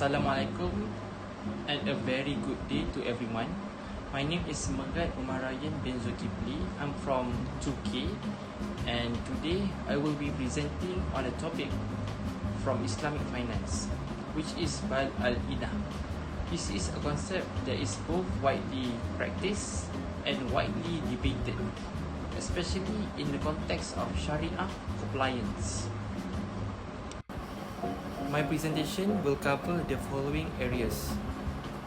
Assalamualaikum and a very good day to everyone. My name is Megat Umar Ryan bin Zulkifli. I'm from 2K and today I will be presenting on a topic from Islamic finance, which is Bal al-Inah. This is a concept that is both widely practiced and widely debated, especially in the context of Sharia compliance. My presentation will cover the following areas: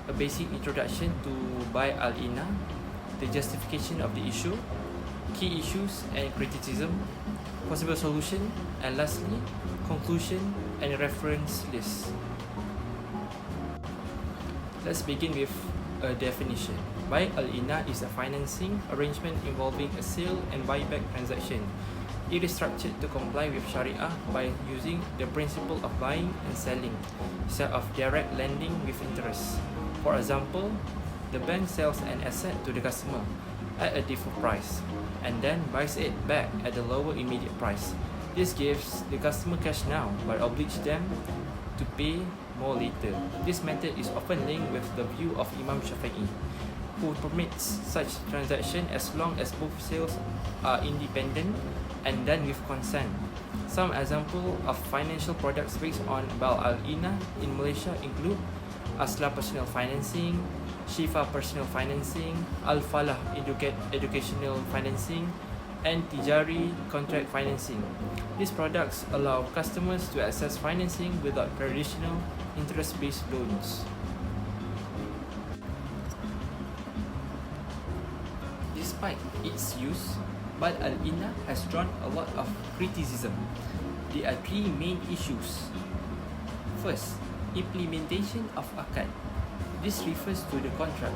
a basic introduction to Bai al-Inah, the justification of the issue, key issues and criticism, possible solution, and lastly, conclusion and reference list. Let's begin with a definition. Bai al-Inah is a financing arrangement involving a sale and buyback transaction. It is structured to comply with Sharia by using the principle of buying and selling instead of direct lending with interest. For example, the bank sells an asset to the customer at a default price and then buys it back at a lower immediate price. This gives the customer cash now but obliges them to pay more later. This method is often linked with the view of Imam Shafi'i, who permits such transaction as long as both sales are independent and done with consent. Some examples of financial products based on Bal al-Inah in Malaysia include Asla Personal Financing, Shifa Personal Financing, Al-Falah Educational Financing, and Tijari Contract Financing. These products allow customers to access financing without traditional interest-based loans. Despite its use, Bal al-Inah has drawn a lot of criticism. There are three main issues. First, implementation of akad. This refers to the contract.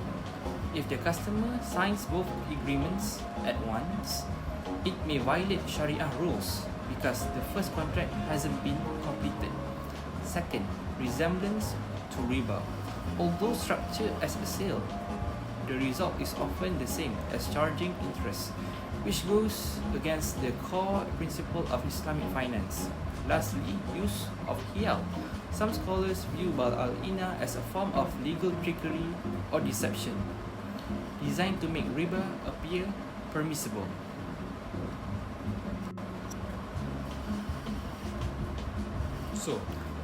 If the customer signs both agreements at once, it may violate Sharia rules because the first contract hasn't been completed. Second, resemblance to riba. Although structured as a sale, the result is often the same as charging interest, which goes against the core principle of Islamic finance. Lastly, use of hiyal. Some scholars view Bal al-Inah as a form of legal trickery or deception, designed to make riba appear permissible. So,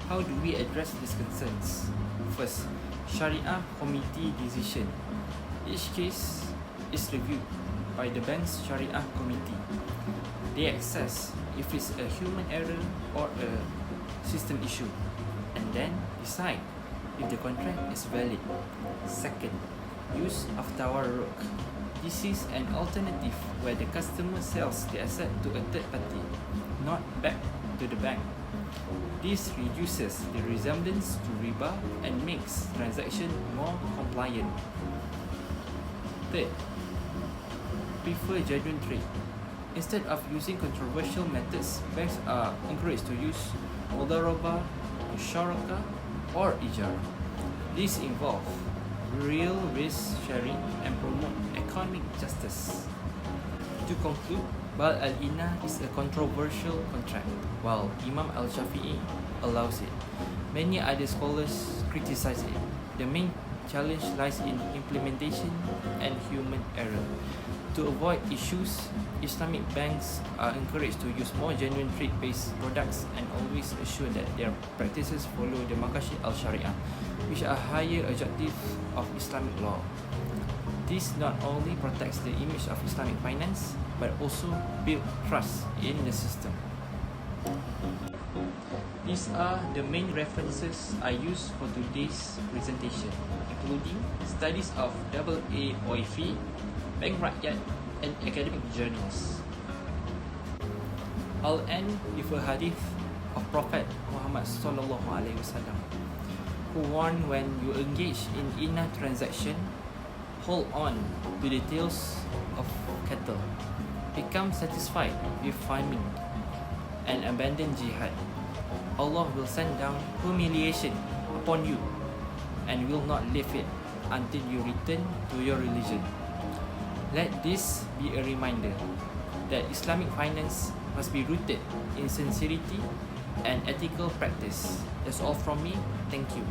how do we address these concerns? First, Sharia Committee decision. Each case is reviewed by the bank's Sharia Committee. They assess if it's a human error or a system issue, and then decide if the contract is valid. Second, use of tawarruk. This is an alternative where the customer sells the asset to a third party, not back to the bank. This reduces the resemblance to riba and makes transaction more compliant. Third, prefer genuine trade. Instead of using controversial methods, banks are encouraged to use mudarabah, musharaka, or ijara. These involve real risk sharing and promote economic justice. To conclude, Bal al-Inah is a controversial contract, while Imam al-Shafi'i allows it. Many other scholars criticize it. The main challenge lies in implementation and human error. To avoid issues, Islamic banks are encouraged to use more genuine trade-based products and always assure that their practices follow the Maqasid al-Sharia, which are higher objectives of Islamic law. This not only protects the image of Islamic finance, but also builds trust in the system. These are the main references I use for today's presentation, including studies of AA OIFI, Bank Rakyat, and academic journals. I'll end with a hadith of Prophet Muhammad sallallahu alaihi wasallam, who warned when you engage in Inah transaction, hold on to the tails of cattle, become satisfied with farming, and abandon jihad. Allah will send down humiliation upon you and will not lift it until you return to your religion. Let this be a reminder that Islamic finance must be rooted in sincerity and ethical practice. That's all from me. Thank you.